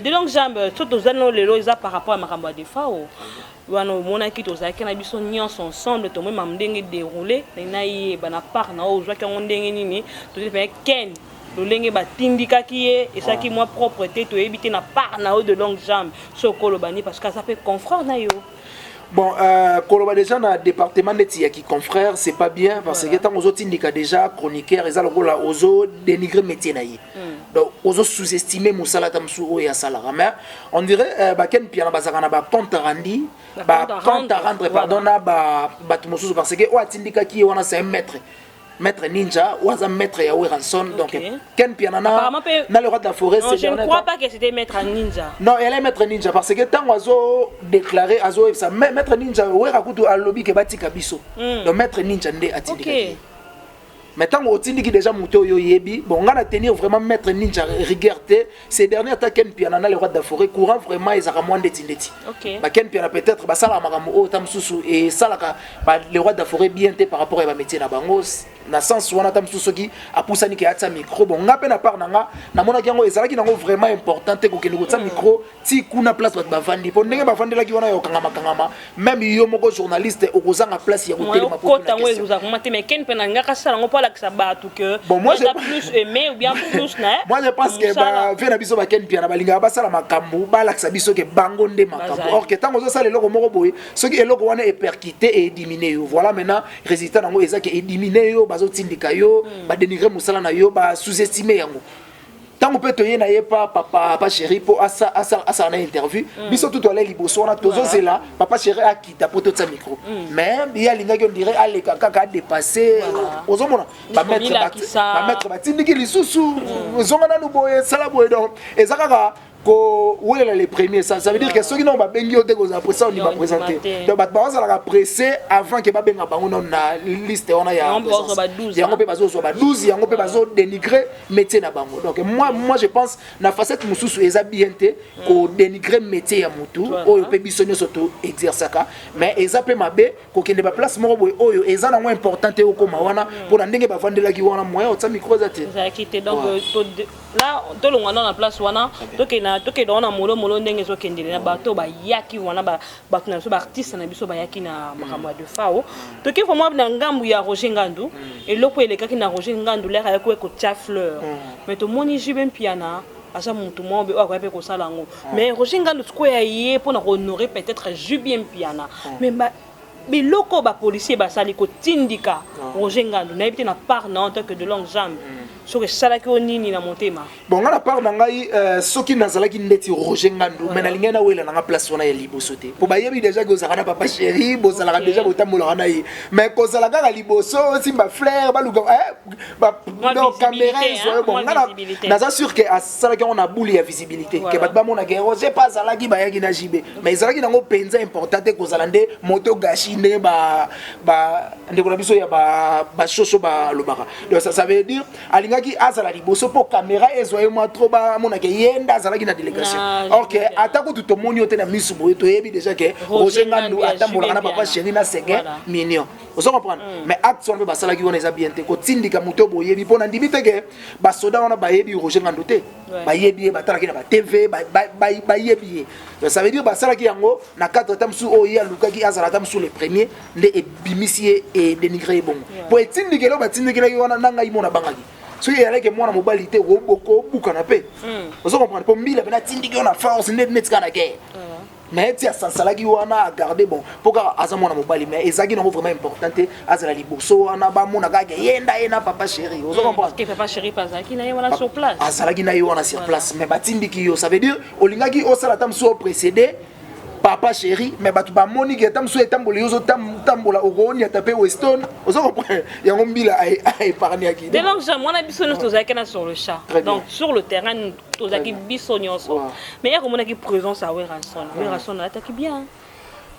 de longues jambes surtout zano lelo eza par rapport à makambo de fao wana mona ki tozaki na biso nyonso ensemble to même ndenge déroulé na ye bana part na ozwa ki ndenge nini to dit ken lolenge batindika ki e ça qui moi propreté to ebité na part na de longues jambes sokolo bani parce que ça peut confrère na yo. Bon, Koloba déjà dans le département de Tiaki confrère, c'est pas bien parce que tant aux autres indiquent déjà chroniqueur, ils ont le ozo dénigrer métier naïe. Donc ozo sous-estimer Moussala Tamsou et Salara. Mais on dirait Baken Piana Bazarana ba compte rendu, ba compte à rendre pardon na ba Batumusu parce que o atindika qui on a c'est un maître ninja ou un maître Yahweh Ranson donc Ken Pianana dans le roi de la forêt c'est je ne crois pas que c'était maître ninja. Non, elle est maître ninja parce que tant oiseau déclaré azo ça maître ninja ouais rakutu à lobby ke batika biso. Donc maître ninja ndé atindika. Mais tant au tindiki déjà muto yo yebi bon on a tenir vraiment maître ninja rigueur ces derniers temps Ken Pianana le roi de la forêt courant vraiment ils a moins de tindeti. Ba Ken Piana peut-être ba sala makambo o tamsusu et salaka ba le roi de la forêt bien té par rapport à ba métier na bangos na sens wana tamsusu ki apusani ke atsa micro bon ngape na part nanga na mona ki yango ezalaki nango vraiment important te ko kende ko tsa micro ti kuna place ba bavandi po ndenge bavandela ki wana yo kangama même yo moko journaliste okozanga place ya hôtel ma po tango ezuza ko mate mais Ken Piana ngaka sala ngo la que ça bat tout que bon moi j'ai plus aimé ou bien plus na moi je pense que ba vena biso ba Ken Piana balinga ba sala makambu ba la que biso ke bango nde makambu or que tango zo sala eloko moko boye ce qui eloko wana est percuté et diminué voilà maintenant résultat nango ezaki est diminué yo bazo tindika yo ba dénigrer musala na yo ba sous-estimer yango tango peut toyer na ye papa chéri pour asa na interview biso tout aller liboso na tozo zela papa chéri a kita poto tsa micro mais il y a linga qui on dirait aller kaka dépasser ozomona ba mettre ba tindiki lisusu zonga na nuboye sala boye donc ezaka ko wela les premiers ça veut dire que ceux qui n'ont pas bengi ote ko après ça on va présenter donc ba ça la pressé avant que ba benga bango na liste on a ya yango pe bazo so ba 12 yango pe bazo dénigrer métier na bango donc moi je pense na facette mususu eza bien té ko dénigrer métier ya mutu oyo pe bisonyo surtout exercer mais eza pe mabe ko kende ba place moko boy oyo eza na moins important té okoma wana pour na ndenge ba vandela ki wana moyen otsa micro za té ça qui donc là to longa na place wana to ke na to ke dona molo ndenge zo kendele na bato ba yaki wana ba bato na so ba artiste na biso ba yaki na makambo de fao to ke vraiment na ngambu ya Roger Ngandu et loko elekaki na Roger Ngandu l'air ya ko tia fleur mais to moni Jibem Piana asa mutu mo be o ko sala ngo mais Roger Ngandu ko ya yé pour na honorer peut-être Jibem Piana mais biloko ba policier ba sali ko tindika Roger Ngandu na ebité na part na en tant que de longue jambe sur que ça là qui on nini na motema bon on a part nangai soki nazala ki ndeti Roger Ngandu mais na linga na wela na place wana ya liboso te po ba yebi déjà que zakana papa chéri bo zala déjà botambola na yi mais ko zala ka liboso simba flair ba luka ba donc caméra bon naza sûr que à ça là on a bouli ya visibilité que ba mona que Roger pas zala ki ba yaki na jibe mais zala ki nango penza important te ko zala nde moto gashi nde ba ndeko na biso ya ba shosho ba lobaka donc ça veut dire qui azala liboso pour caméra ezoye moi trop ba mona ke yenda azala ki na délégation OK atako tout le monde yote na misu boye to yebi déjà que Roger Ngandu atambola na papa chéri na sege mignon vous comprendre mais acte on ba sala ki on eza bien te ko tindika muto boye bi pona ndimite ke ba soda wana ba yebi Roger Ngandu te ba yebi ba tala ki na ba TV ba yebi ça veut dire ba sala ki yango na 4 tamsu o ya luka ki azala tamsu le premier nde ebimisier et dénigrer bon pour tindikelo ba tindikela ki wana nanga imona bangaki so il y a que moi na mobilité boko buka na pe vous comprenez pour mille na tindiki on a force net kana ke mais ti asala ki wana garder bon pour ka azamo na mobali mais ezaki non vraiment important azala liboso wana ba mona ka yenda papa chéri vous comprenez que papa chéri pas qui na wana sur place azala ki na wana sur place mais ba tindiki yo ça veut dire olingaki osala tamso précédé papa chéri mais batu ba moni ke tamso etambolo yozo tambola oroni atape Weston ozo comprendre yango mbila ay parni aki de longue jamais on a biso nous tozaki na sur le chat donc sur le terrain tozaki biso nyonso mais ya komona ki présence à Weranson ataki bien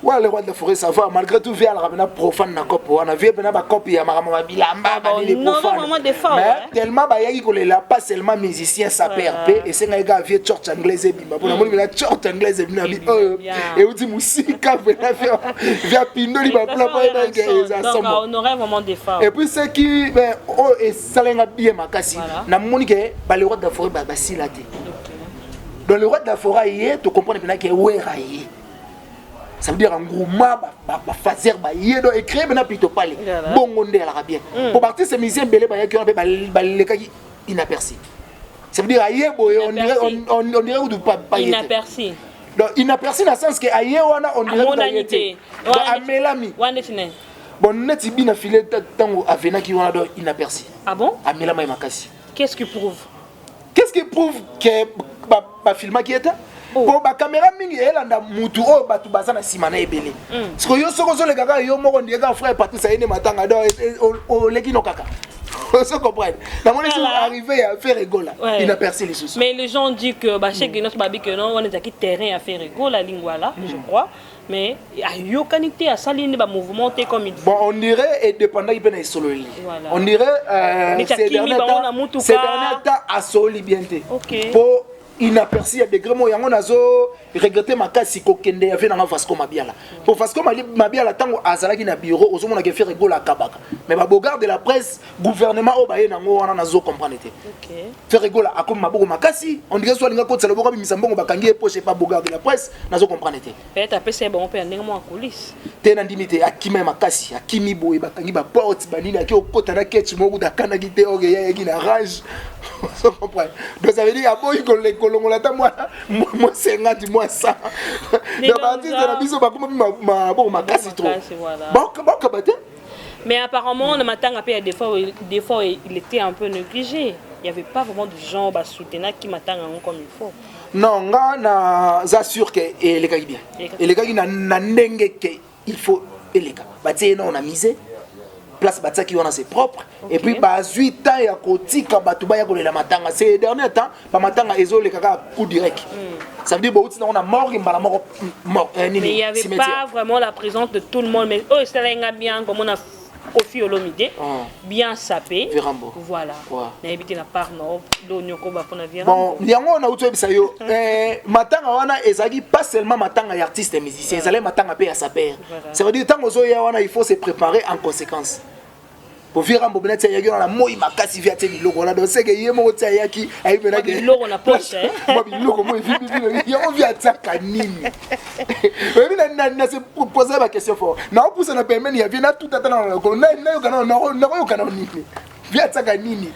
ouais le roi de la forêt ça va malgré tout via la ramena profane na cop on a vu bena ba copie ya marama bilamba ba les profanes mais tellement ba yaki ko lela pas seulement musicien ça PRP et c'est nga via church anglaise bimba pour la moni la church anglaise bimba et on dit musique via pindoli ba pla pa na donc on aurait vraiment des femmes et puis c'est qui ben oh et salenga bien makasi na moni ke ba le roi de la forêt ba silate dans le roi de la forêt yé tu comprends bien que wera yé ça veut dire en gros ma fazer ba yé do écrire maintenant plutôt parler bongo ndé la bien pour partir ces musiciens belé ba qui on ba le cas inaperçu ça veut dire yé boy on dirait ou pas inaperçu donc inaperçu dans le sens que yé on dirait donc amelami bon net bina filé tango avena qui on do inaperçu ah bon amelama makasi qu'est-ce qui prouve que ba filma qui était pour ba caméra mingi elanda mutu o batu bazana simana ebele parce que yo soko zo le gaga yo moko ndieka frère partout ça yene matanga do o leki no kaka vous comprenez la monnaie sont arrivé à faire rigoler il a percé les sous mais les gens disent que bah chez notre babi que non on est qui terrain à faire rigoler la lingua là je crois mais il y a qualité à salir ba mouvement comme il bon on dirait et dépendant il peut na solo li on dirait ces derniers temps à soli bien té pour inaperçu à degré mo yango nazo regretter makasi ko kende avait na Vasco Mabiala pour Vasco Mabiala tango azalaki na bureau ozomona ke faire rigoler kabaka mais ba bogarde de la presse gouvernement o baye nango wana nazo comprendre té faire rigoler akomi maboko makasi on dirait soit linga ko tsala boko bimisa mbongo bakangi poche pas bogarde de la presse nazo comprendre té peut-être après c'est bon on peut ndenge mo en coulisses té na ndimité akima makasi akimi boye bakangi ba porte banini aki okota na ketch moko da kana ki té oge ya ki na rage on comprend donc ça veut dire aboyi ko le kolongola moi 50 moi 100 donc artiste na biso ba kuma bon makasi trop bon kabate mais apparemment le matin après des fois il était un peu négligé il y avait pas vraiment de gens ba soutenir qui matin comme il faut non nga na za sûr que les gars bien et les gars na ndenge que il faut les gars ba tena on a misé place bataki wana c'est propre et puis ba 8 ans ya kotika batu ba ya kolela matanga ces derniers temps ba matanga ezole kaka coup direct ça veut dire bon on a mort mbala mort mais il y avait pas vraiment la présence de tout le monde mais oh ça l'a bien comme on a Kofi Olomide bien sapé voilà na éviter la part non l'onyoko ba pona vient bon yango na uto bisa yo matanga wana ezaki pas seulement matanga ya artiste et musicien ezali matanga pe ya saper ça veut dire tango zo ya wana il faut se préparer en conséquence pour vira mbo benati ya yona moi makasi via te biloko na donc c'est que yemo tia yaki ayi bena ke biloko na poche moi biloko moi vivi yamo via tsaka nini mais na se poser la question fort na pousse na permet ya vient tout attendre na ko na yo kana nini via tsaka nini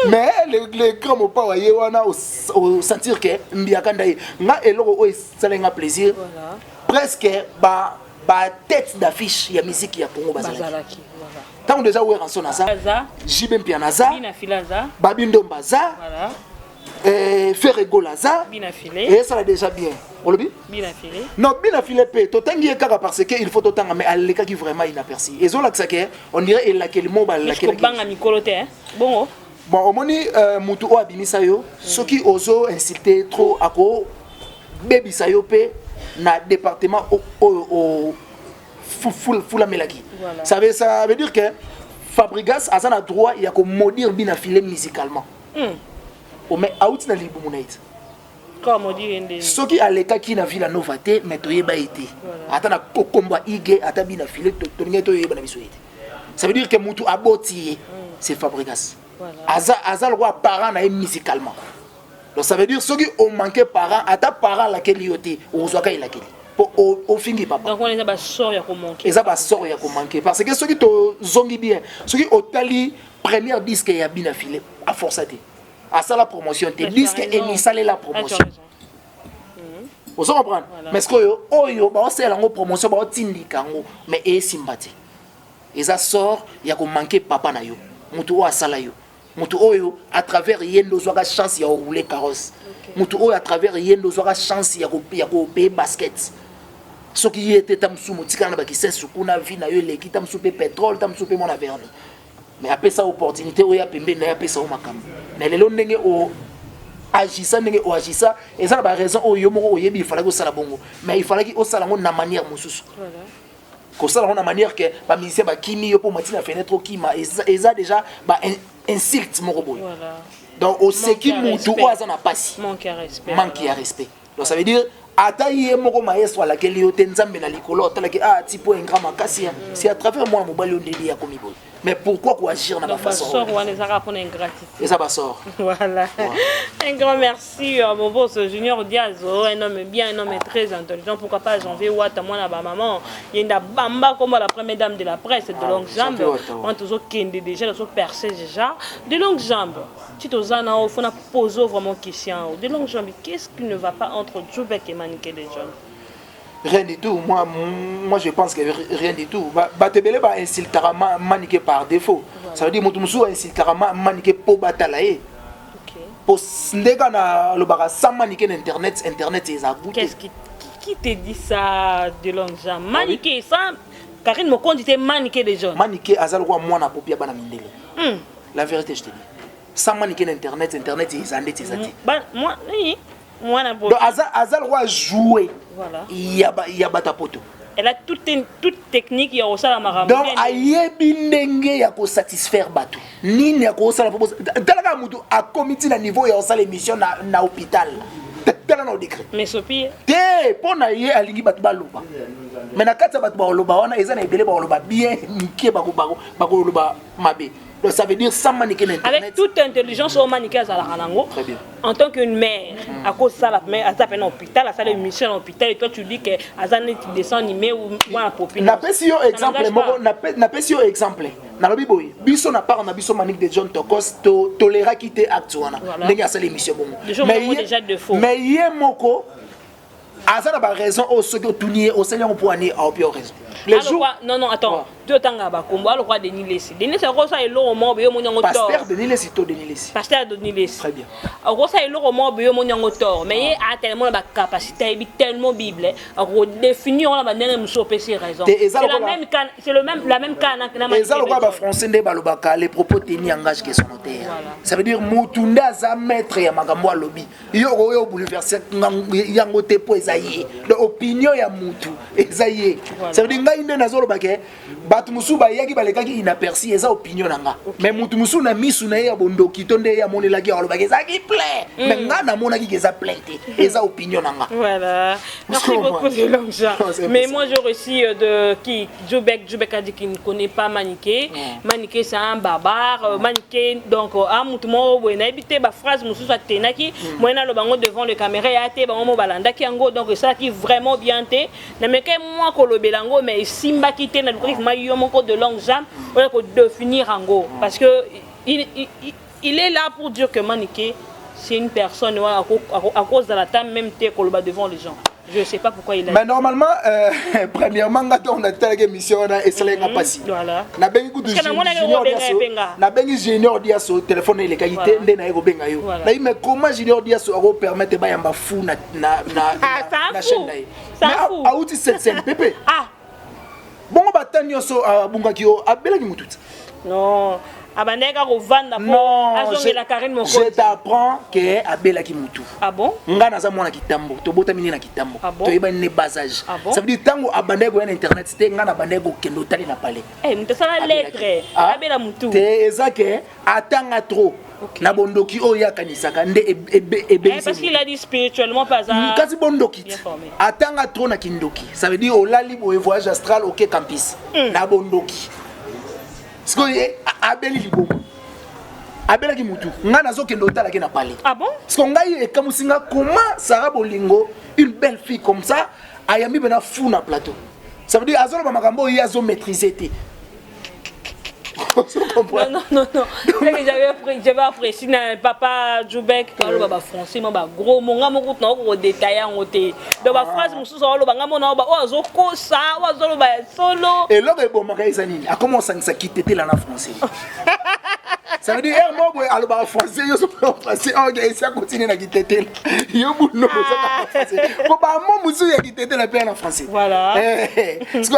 mais le grand mo pa wa ye wana au sentir que mbiaka ndai nga eloko o salenga plaisir presque ba tête d'affiche ya musique ya Congo bazalaki tant déjà où est rançon naza Jibem Pianaza Bina Filaza Babindo Mbaza voilà Ferregolaza Bina Filé et ça là déjà bien on le dit Bina Filé non Bina Filé pe to tangi kaka parce que il faut to tanga mais elle qui vraiment inaperçu et zo là que ça que on dirait il laquelle mot ba laquelle banga mikolote hein bon au moni mutu o abimisa yo soki ozo insulter trop ako baby sayo pe na département au Fula Melaki. Ça veut dire que Fabrigas a un droit il y a que maudire Bina Filé musicalement. Mais out na libu munaita. Comment dire ce qui a l'état qui na villa novaté mais to yeba été. Ata na kokomba ige ata Bina Filé to to yeba na bisoité. Ça veut dire que mutu aboti c'est Fabrigas. Aza le roi parent na musicalement. Donc ça veut dire ceux qui ont manqué parents ata parent laquelle yoté ou soit il laquelle. Au fingi papa. Donc on est à sort ya ko manquer. Eza ba sort ya ko manquer parce que ceux qui to zongi bien, ceux qui otali première disque ya Bina Filé à forçaté. À ça la promotion, tes disques et ni salé la promotion. Vous comprenez? Mais ce que yo ba c'est la promotion ba tindika ngo mais e simbati. Eza sort ya ko manquer papa na yo. Mutu o asala yo. Mutu oyo à travers yendo zo ga chance ya rouler carrosse. Mutu oyo à travers yendo zo ga chance ya ko payer basket. Ce qui était tamsou motika na bakise sukuna vie na yo leki tamsou pe pétrole tamsou pe mon averni mais après ça opportunité o ya pembe na ya pesa o makam na lelo ndenge o agissa ndenge o agissa et ça ba raison o yo moko o yebi il fallait que ça la bongo mais il fallait que o sala ngo na manière mususu voilà ko sala ngo na manière que ba musicien ba kimi yo po matina fenêtre o kima et ça déjà ba insulte moko boy voilà donc au ce qui mutu o azana pasi manque à respect donc ça veut dire ataye moko maestro à laquelle yo tenzambe na likolo talaki ah tipo un grand makasi c'est à travers moi mobali ondeli ya komi boy mais pourquoi quoi agir dans la façon sort on les a pour ingratitude et ça va sort voilà un grand merci mon boss Junior Diazo un homme bien un homme très intelligent pourquoi pas Janvier Ouatta moi na ba maman il y a bamba comme la première dame de la presse de longues jambes on toujours kende déjà sur percer déjà de longues jambes tu te zana au fond a posé vraiment question de longues jambes qu'est-ce qui ne va pas entre Djoubek et Maniké les jeunes? Rien du tout. Moi, je pense que rien du tout. Batebele va insulter Maniké par défaut. Voilà. Ça veut dire que Moutoumusou a insulté Maniké pour batalaye. Pour ndega na le bara sans Maniké d'internet, internet c'est ça. Qu'est-ce qui te dit ça de longue jambes? Maniké sans Karine Moko dit Maniké des jeunes. Maniké azal roi moi na popia bana mindele. La vérité je te dis. Sans Maniké d'internet, internet c'est ça c'est ça. Moi oui. Donc Azal roi jouer. Voilà. Il y a batapoto. Elle a toute technique il y a aussi la marambo. Donc ayebi ndenge ya ko satisfaire bato. Nini ya ko sala propose. Dalaka mutu a comité na niveau ya osala émission na hôpital. Tala na décret. Mais sopi te pona ye alingi bato baloba. Mais na kata bato baloba wana eza na ebele baloba bien mike bako loba mabe. Donc ça veut dire sans Maniké d'internet. Avec toute intelligence au Maniké Azalarango. Très bien. En tant qu'une mère, à cause de ça, la mère a tapé dans l'hôpital, a fait une mission dans l'hôpital, et toi tu dis que Azan est descend animé ou moi popine. N'a pas si exemple, n'a pas si exemple. N'a pas biboy. Biso n'a pas on a biso Maniké de John Tokos tolera quitter actuana. N'est pas ça l'émission bon. Mais déjà de faux. Mais hier moko Azan a pas raison au second tournier au Seigneur pour aller à pire raison. Les jours non attends. Tu otanga ba kombo le roi Denis Lessi. Denis c'est rosa et l'eau mo be mo nyango tor. Pasteur Denis Lessi to Denis Lessi. Pasteur Denis Lessi. Très bien. Rosa et l'eau mo be mo nyango tor. Mais il a tellement la capacité et tellement bible à définir on la ndenge muso pesi raison. C'est la même canne que na ma. Ezalo kwa ba français nde balobaka les propos tenus engagent que son notaire. Ça veut dire mutunda za maître ya makambo a lobby. Yo oyo bouleverser yango te po ezaye. L'opinion ya mutu ezaye. Ça veut dire ngai nde nazolo bake batu musu ba yaki balekaki inaperçu eza opinion nanga mais mutu musu na misu na ya bondoki to nde ya monelaki ya lobaki eza ki plaît mais nga na monaki eza plainte eza opinion nanga. Voilà, merci beaucoup de Longja. Mais moi je reçu de qui Djoubek a dit qu'il ne connaît pas Maniké. Maniké c'est un barbare. Maniké donc a mutu mo wena ebité ba phrase musu sa tenaki moena lo bango devant le caméra ya te bango mo balanda ki yango donc ça qui vraiment bien te na meke moi ko lo belango mais simba ki te na de longue jambe pour définir en gros parce que il est là pour dire que Maniké c'est une personne à cause de la table même qu'on le bat devant les gens. Je sais pas pourquoi il a. Mais normalement premièrement on a telle émission et c'est là passé. Voilà. Na bengi kudu na bengi Junior Diaso téléphone il est qualité ndé na ego benga yo. Na mais comment Junior Diaso a permettre ba yamba fou na chaîne naï. Mais a outi cette pp. Ah bon batanyo so bungaki yo abela ki mututi non abandeka ko vanda po azongela Karine Moko je t'apprends que abela ki mutu. Ah bon nga naza mwana kitambo to bota mini na kitambo to yeba ne basage ça veut dire tango abandeko na internet c'était nga na bandeko kendo tali na palais mutasa la lettre abela mutu te ezake atanga trop na bondoki o yakanisaka nde parce qu'il a dit spirituellement pas ça kasi bondoki atanga trop na kindoki ça veut dire olali bo voyage astral OK campus na bondoki parce que abeli libo abela ki mutu nga nazo kendo tala ke na palais. Ah bon parce que ngai e kamusinga comment Sarah Bolingo une belle fille comme ça ayami bena fou na plateau ça veut dire azolo ba makambo yazo maîtriser te. Non. J'avais apprécié papa Djoubek le baba français baba gros monga moko na ko détailler en côté de ba phrase mususu lo banga mona ba ozo ko ça ozo ba solo et là bon maka izanini a comment ça quitter là na français ça veut dire moi boy alo ba français yo so français OK ça continue na quitter yo buno ça français ko ba mo musu ya quitter la paix en français voilà parce que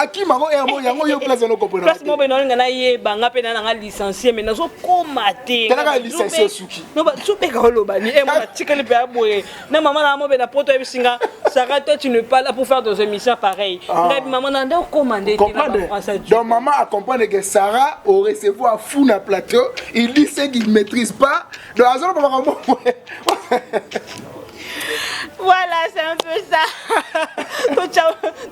akima ko mo yango yo place no comprendre place mo be no ngana ye banga pe na nga licencié mais nazo komate tala licencié suki no ba soupe ka holoba ni moi tikali pe aboye na maman na mo be na poto ebisinga Sarah toi tu n'es pas là pour faire des émissions pareilles ngai maman na ndo commander donc maman a comprendre que Sarah au recevoir fou na plateau il dit ce qu'il maîtrise pas donc azolo papa mo voilà c'est un peu ça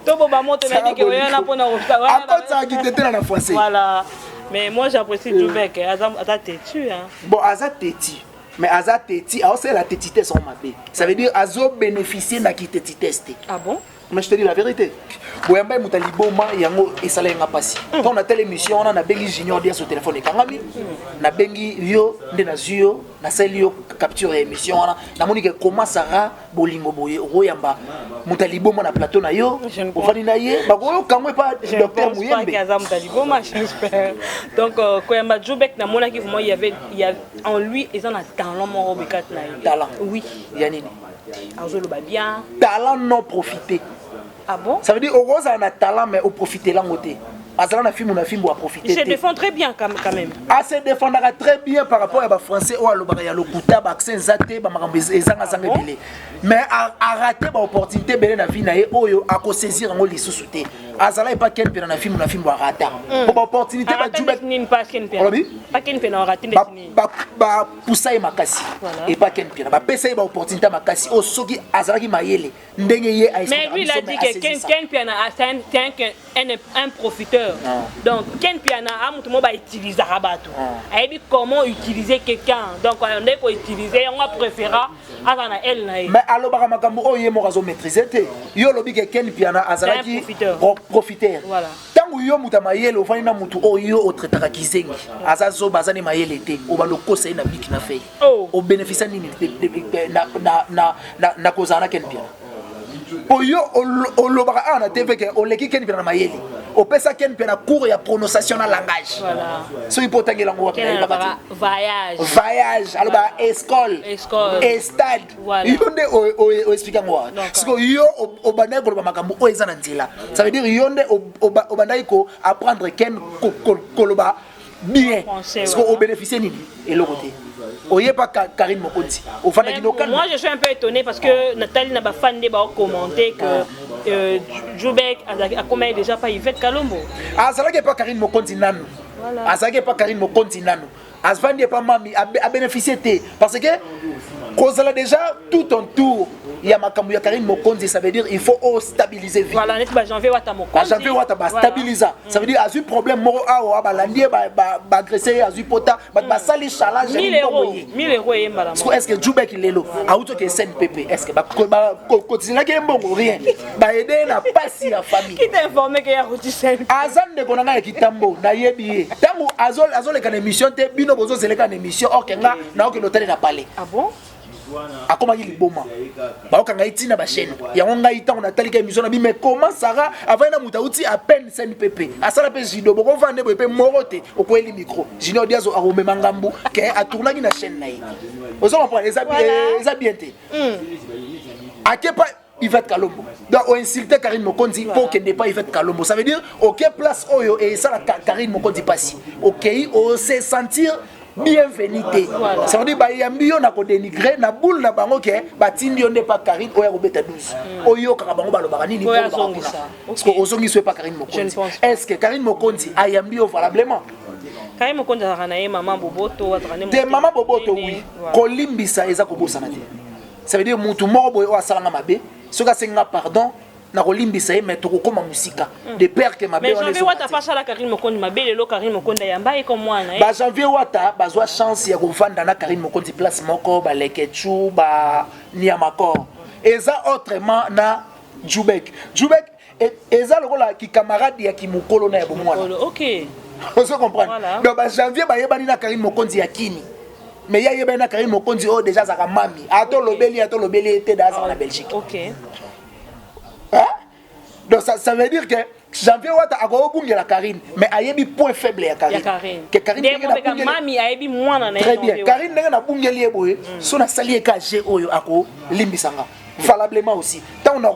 to boba moto na dit que on a pour na après ça qui était dans la français voilà Mais moi j'apprécie Djoubek, Aza têtu. Bon, Aza têtu. Mais Aza têtu, c'est la tétité son mabé. Ça veut dire Azo bénéficier de la tétité. Ah bon? Mais je te dis la vérité. Boyamba mutaliboma yango esala nga pasi. Quand on a telle émission on a bengi junior dia sur téléphone kangami. Na bengi yo nde na zuyo na sali yo capture émission on na moni que comment Sarah bolingo boye royamba mutaliboma na plateau na yo. Ofani na ye ba ko kamwe pa docteur Muyembe. Je pense pas mutaliboma j'espère. Donc Koyamba Djoubek na mona ki vraiment il y a en lui ils ont un talent mon robikat na. Talent. Oui. Yanini. Azolo ba bien. Talent non profité. Ah bon? Ça veut dire au rose a un talent mais au profiter là côté. Azala na film à profiter. Il se défend très bien quand même. Ah se défendra très bien par rapport à ba français ou à l'obaya lokuta ba accent zate ba makambo ezanga zanga belé. Mais a raté ba opportunité belé na vie na ye oyo a ko saisir ngo lisusu te. Azala e pas ken pe na film ba rata. Pour ba opportunité ba Djoubek ni pas ken pe. Pas ken pe na raté ni. Ba poussa e makasi. Et pas ken pe. Ba pesa ba opportunité makasi o soki azala ki mayele. Ndenge ye a. Mais lui il a dit que ken pe na un profiteur. Donc, Ken Piana a utilisé Rabato. Elle dit comment utiliser quelqu'un. Donc, on a utiliser, on a préféré à elle. Mais alors, Baramakambo, il est maîtrisé. Yo lobi que Ken Piana a zalaki profiteur. Voilà. Tant que yo mutamayele, au fani na mutu o yo au traitara kizengi. Azazo bazane mayele te. O baloko se na biki na fait. Au bénéfice ni na kozana Ken Piana. Oyo olobaka na TV que oleki Ken Piana mayele. Au pesa Ken Piana cours ya prononciation na langage. Voilà. So ipotangi lango voyage aloba école stade. Yo nde o explique moi. Parce que yo obanda ko ba makambo o ezana nzela. Ça veut dire yo nde obanda ko apprendre Ken koloba bien. Parce que au bénéficier nini et le côté. Oye pas Karine Mokonzi. Moi je suis un peu étonné parce que Nathalie n'a pas fan de commenter que Djoubek a combien déjà pas Yvette Kalombo. Ah ça là que pas Karine Mokonzi nanu. Ah ça que pas Karine Mokonzi nanu. Asvandi pas mami a bénéficié parce que cause là déjà tout en tour il y a makambo ya Karine Mokonzi ça veut dire il faut stabiliser vie. Voilà net ba janvier wata Mokonzi. Janvier wata ba stabiliser. Ça veut dire a eu problème moro a ba landier ba agresser a eu pota ba sali challenge 1000 euros et mbala. Est-ce que Djoubek lelo a auto que SNPP est-ce que ba continuer que mbongo rien ba aider na passer la famille. Qui t'a informé que ya route SNPP? Azan de konanga kitambo na yebi tango azol le kan émission te bino bozo zele kan émission okenga na oke l'hôtel na parler. Ah bon? Akoma ki liboma baokanga itina ba chaîne yango ngai tant on a talika émission na bi mais comment Sarah avant na muta uti à peine SNPP asala pe jido boko vande bo pe morote okoeli micro junior diazo a romé mangambu ke a tourna na chaîne na yi ozo comprendre eza bien te akepa Yvette Kalombo donc on insulte Karine Mokonzi pour qu'elle n'ait pas Yvette Kalombo ça veut dire OK place oyo et ça la Karine Mokonzi passe OK on se sentir bienvenue. Ça veut dire bah yambi yo na ko dénigrer na boule na bango ke batindi yo pas Karine oya ko beta 12 oyo kaka bango balobaka nini parce que ozongi soit pas Karine Mokonzi est-ce que Karine Mokonzi a yambi yo valablement Karine Mokonzi a kana maman boboto atrane te maman boboto oui kolimbisa eza ko bosana te ça veut dire mutu moko boyo asalanga mabe soka senga pardon na kolimbisa mais to kokoma musika de père que mabe mais janvier wata pas ça la Karine Mokonzi mabe lelo Karine Mokonzi yamba e comme mwana ba janvier wata bazwa chance ya kovanda na Karine Mokonzi place moko ba lekechu ba niamakor eza autrement na Djoubek eza lokola ki camarade ya ki mukolo na ya bomwana OK on se comprend donc ba janvier ba yebani na Karine Mokonzi ya kini mais ya yebani na Karine Mokonzi oh déjà za mami ato lobeli était dans la Belgique OK. Donc ça veut dire que janvier wata ako bunge la Karine mais ayebi point faible ya Karine que Karine na mami ayebi mwana na très bien Karine na bungeli eboye so na sali ka je oyo ako limbisanga valablement aussi tant on a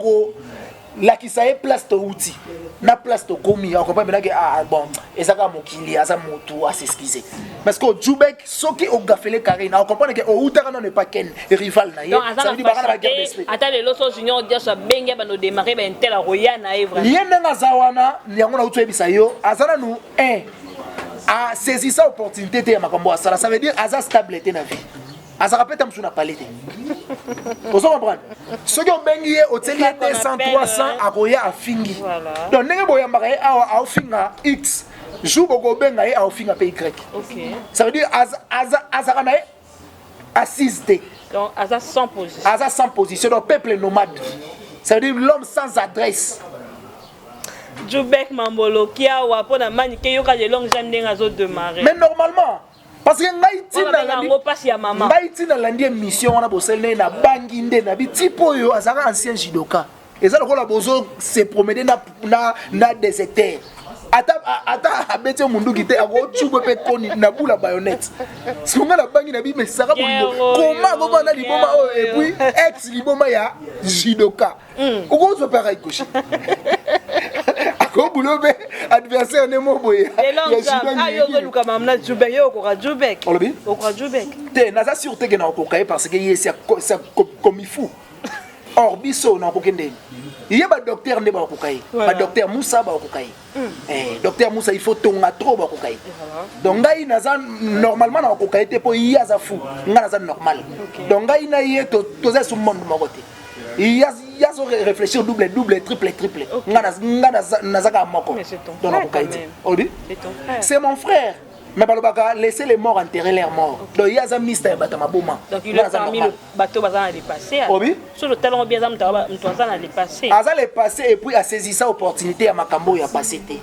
la qui ça est place to outil na place to komi on comprend maintenant que ah bon ezaka mokili asa motu à s'excuser parce que Djoubek soki o gafele Karine on comprend que o utaka non n'est pas ken rival na ye ça veut dire bana la guerre d'esprit attends les loso junior dia so benga bano démarrer ben tel roya na evra yenda na zawana yango na utu ebisa yo azana nous a saisi sa opportunité te ya makambo asala ça veut dire asa stable te na vie asa rapeta msu na palete vous comprenez ce que bengi au teli 200 300 akoya afingi donc ndenge boyambaka awa afinga x jour boko benga ye a finga pe Y. OK. Ça veut dire azara na assise te. Donc asa sans position. Asa sans position, donc peuple nomade. Ça veut dire l'homme sans adresse. Djoubek Mambolo qui a wapona manike yoka de longue jambe ngazo démarrer. Mais normalement parce que ngai tina landi émission wana boselne na bangi nde na bitipo yo azaka ancien judoka. Eza lokola bozo se promener na déserteur. Ata abete mundu kite ako tchubo pe koni na bula bayonnette. Songa la bangi na bi mais saka bolingo. Comment comment na liboma et puis ex liboma ya judoka. Uko zo pareil koshi. Ako bulobe adversaire ne mo boye. Ya judoka ayo zo luka mamna Djoubek yo ko Djoubek. Olobi? Ko Djoubek. Te na za sûreté que na ko kai parce que yesi comme il faut. Or biso na ko kende. Il y a un docteur ne ba ko kai. Ba docteur Moussa ba ko kai. Docteur Moussa il faut tonga trop ba ko kai. Donc ngai na za normalement na ko kai te po iya za fou. Nga na za normal. Donc ngai na ye to za sous monde ma côté. Il y a réfléchir double triple. Nga na za ka moko. Donc na ko kai te. Odi? C'est mon frère. Mais balobaka laisser les morts enterrer leurs morts. Donc il y a un mystère batama boma. Donc il est parmi le bateau bazana dépassé. Oui. Sur le talon bien zam mtwazana dépassé. Aza le passé et puis a saisi sa opportunité à makambo ya passé té.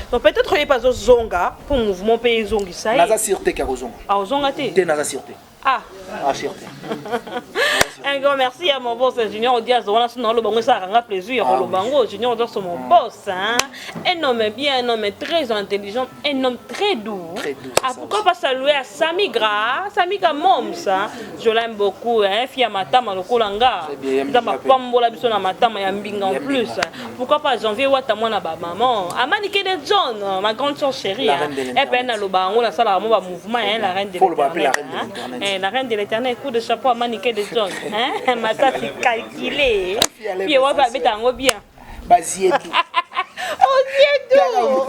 Donc peut-être il pas zonga pour mouvement pays zongi ça. Naza sûreté ka zonga. Ah zonga té. Té naza sûreté. Ah. Ah sûreté. Un grand merci à mon boss Junior Diaz. On a son le bango ça rend plaisir le bango Junior Diaz mon boss hein. Un homme bien, un homme très intelligent, un homme très doux. Ah pourquoi pas saluer à Sami Gra, Sami Kamom ça. Je l'aime beaucoup hein, fille à matama lokolanga. Dans ma pambola biso na matama ya mbinga en plus. Pourquoi pas janvier wata mona ba maman. Amanike de John, ma grande sœur chérie. Et puis na lo bango la sala mo ba mouvement hein, la reine de l'éternel. La reine de l'éternel, coup de chapeau à Maniké de John. Hein? Ma tante est calculée. Puis on va mettre en bien. Basietou. Oh,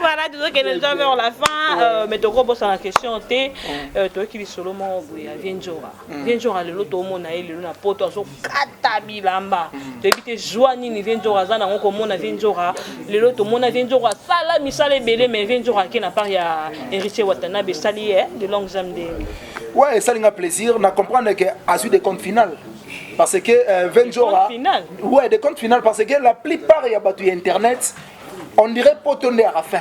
voilà, désolé que nous avons la fin. Mais tu comprends la question. Tu qui solo mon Vienjora. Vienjora le loto mon aïe le na poto so katabilamba. Tu évites joani ni Vienjora zana on comme mon Vienjora. Le loto mon Vienjora sala misale belé mais Vienjora qui n'a pas ya héritier Watanabe sali de longues âmes de. Ouais, ça a plaisir. On comprendre que a eu des comptes finales. Parce que Venjora. Ouais, des comptes finales parce que la plupart il y a battu internet. On dirait potonner à la fin.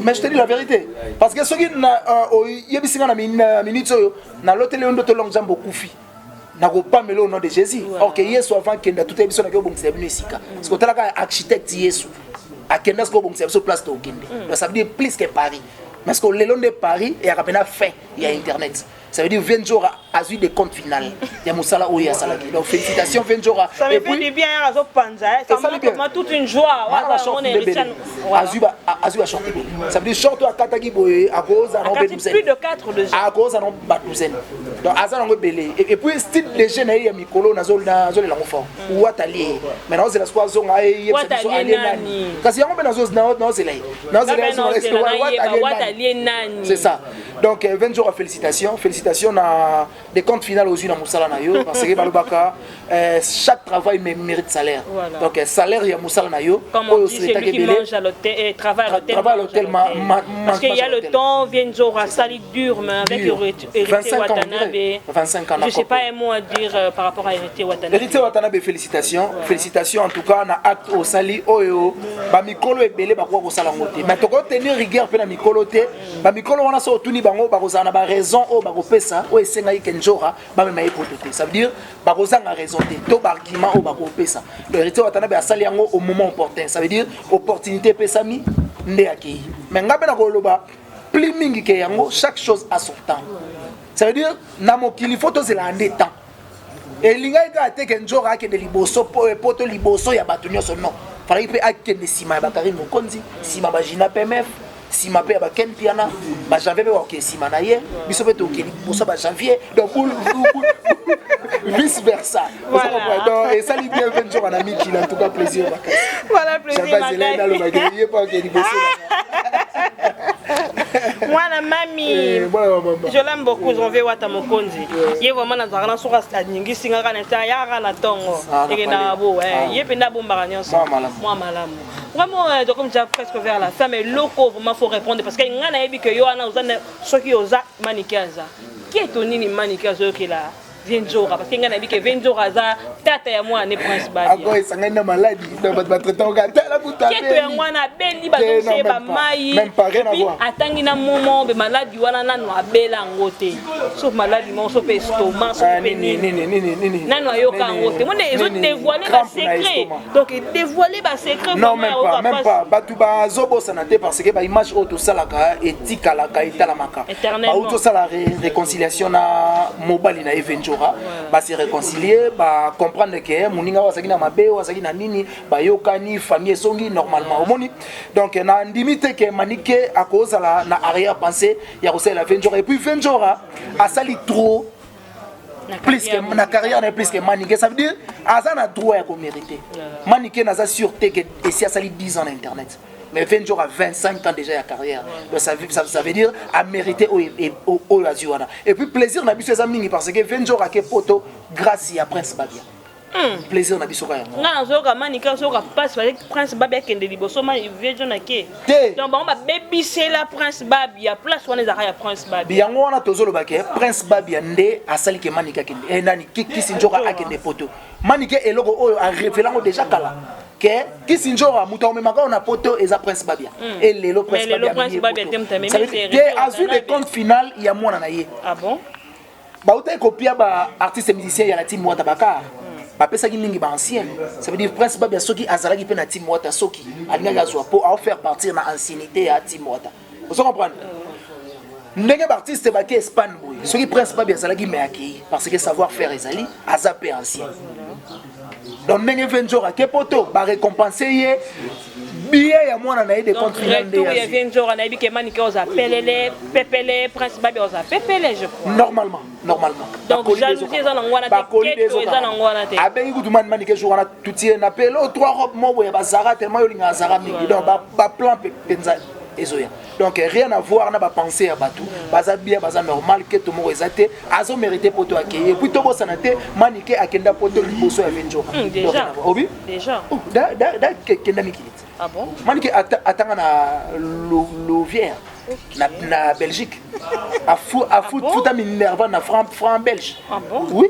Mais je te dis la vérité. Parce que ceux qui ont minute, na l'hôtel on doit long jambe koufi. Na go pas mêler au nom de Jésus. OK, Yesu avant qu'il a tout émission na go bon c'est venu sika. Parce que tu as architecte Yesu. A Kendas go bon c'est sur place to Okende. Donc ça veut dire plus que Paris. Parce que le long de Paris il y a rapidement fin, il y a internet. Ça veut dire Venjora a eu des comptes finales. Il y a Moussala Oya Salaki. Donc félicitations Venjora. Ça me fait du bien à Zopanza. Ça me toute une joie. Azu a chanté. Ça veut dire short à Katagi Boye à cause à plus de 4 de gens. À cause à Batouzen. Donc Azan a belé. Et puis style de jeunes il y a Mikolo Nazol la fort. Ou Atali. Maintenant c'est la soirée on a eu parce qu'il y a un Nazol non c'est là. C'est ça. Donc Venjora félicitations. Félicitations à des comptes finales aux yeux de Moussala Nayo parce que Balubaka chaque travail mérite salaire. Voilà. Donc salaire il y a Moussala Nayo. Comme on dit celui qui mange à l'hôtel et travaille à l'hôtel. Parce qu'il y a le temps Venjora sali dur mais avec Héritier Watanabe. 25 ans. Je sais pas un mot à dire par rapport à Héritier Watanabe. Héritier Watanabe félicitations. Félicitations en tout cas na acte au sali oyo ba mikolo ebele ba ko sala ngote. Mais to ko tenir rigueur pe na mikolo te. Ba mikolo wana so tuni bango ba ko za na ba raison o ba ko pesa o esenga ikenjora ba me potote. Ça veut dire ba ko za na raison te to ba argument o ba ko pesa. Le Héritier Watanabe a sali yango au moment opportun. Ça veut dire opportunité pesami nde akei. Mais ngabe na ko loba plus mingi ke yango chaque chose a son temps. Ça veut dire na mokili faut to zela ande temps. Et linga ika te kenjora ke de liboso poto liboso ya batu nyoso non. Fala ipe akende sima ba Karim Mokonzi, sima ba Jina PMF, sima pe ba Ken Piana, ba janvier ba ok sima na ye, biso pe to keli pour ça ba janvier donc vice versa. Voilà. Donc et ça lui bien Venjora na miki en tout cas plaisir ba. Voilà plaisir. J'avais zélé dans le bagage pas ok liboso. Mwana mami. Je l'aime beaucoup, j'en vais wata mokonzi. Ye vraiment na zara na soka nyingi singa kana ta ya kana tongo. Et na bo ye penda bomba nyonso. Moi malamu. Vraiment donc comme j'ai presque vers la fin mais loko vraiment faut répondre parce que ngana yebi que yo ana uzana soki oza manikaza. Qui est toni ni manikaza qui là? Venjora parce que ngana yebi que Venjora za tata ya moi ne prince babi. Ako esanga maladie donc ba traitant gata la buta. Qui est ngwana beli ba donc c'est ba mai. Même pas rien à voir. Atangi na moment be maladie wana nanu abela ngote. Sauf maladie mon so pe stomac so pe ni. Nanu ayoka ngote. Mone ezo dévoiler ba secret. Donc dévoiler ba secret. Non même pas. Batu ba zobo sanate parce que ba image auto salaka éthique la kaita la maka. Ba auto sala réconciliation na mobile na Venjora. Ba se réconcilier ba comprendre que muninga wasaki na mabe wasaki na nini ba yokani famille songi normalement omoni donc na ndimite que manike à cause na arrière pensée ya kosala Venjora et puis Venjora a sali trop plus que na carrière na plus que manike ça veut dire azana droit à mériter manike na za sûreté que et si a sali 10 ans d'internet. Mais Venjora a 25 ans déjà de carrière. Donc ça veut dire à mériter au Azuana. Et puis plaisir n'a plus ses amis parce que Venjora a poto grâce à Prince Babia. Plaisir n'a plus son gars. Non, zoka manika zoka passe avec Prince Babia qui est de Liboso mais Venjora qui. Donc on va baby c'est la Prince Babia place on est à Prince Babia. Bien on a tozolo baké Prince Babia ndé a sali que manika kende. Et nani qui sinjora a kende poto. Manika et logo a révélé déjà kala. Qui sinjora muta omemaka on a poto eza Prince Babia et lelo Prince Babia ça veut dire azu de compte final il y a mwana na ye. Ah bon ba uta copia ba artiste musicien ya la team Wata Bakar ba pesa ki mingi ba ancien ça veut dire Prince Babia soki azalaki pe na team Wata soki alinga zwa pour en faire partir na ancienneté ya team Wata vous comprenez ndenge ba artiste ba ki Espagne boy soki Prince Babia azalaki meaki parce que savoir faire ezali azape ancien. Donc ndenge Venjora ke poto ba récompenser ye billet ya mwana na ye de compte final de ya Venjora na bi ke manike oza pelele pepele Prince Babia oza pepele je crois normalement donc jalousie za ngwana te keto za ngwana te abengi kutu manike jour na tutie na pelo trois robes mo boya bazara tellement yo linga zara mingi donc ba plan penza ezoya donc rien à voir na ba penser à batou baza bien baza normal que tout monde ezate azo mériter poto akeye et puis to bosana te manike akenda poto liboso ya Venjora déjà obi déjà da kenda mikili. Ah bon manike atanga na Louvière na Belgique a foot minerva na franc belge. Ah bon oui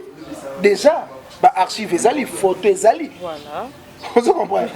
déjà ba archive ezali photo ezali voilà vous comprenez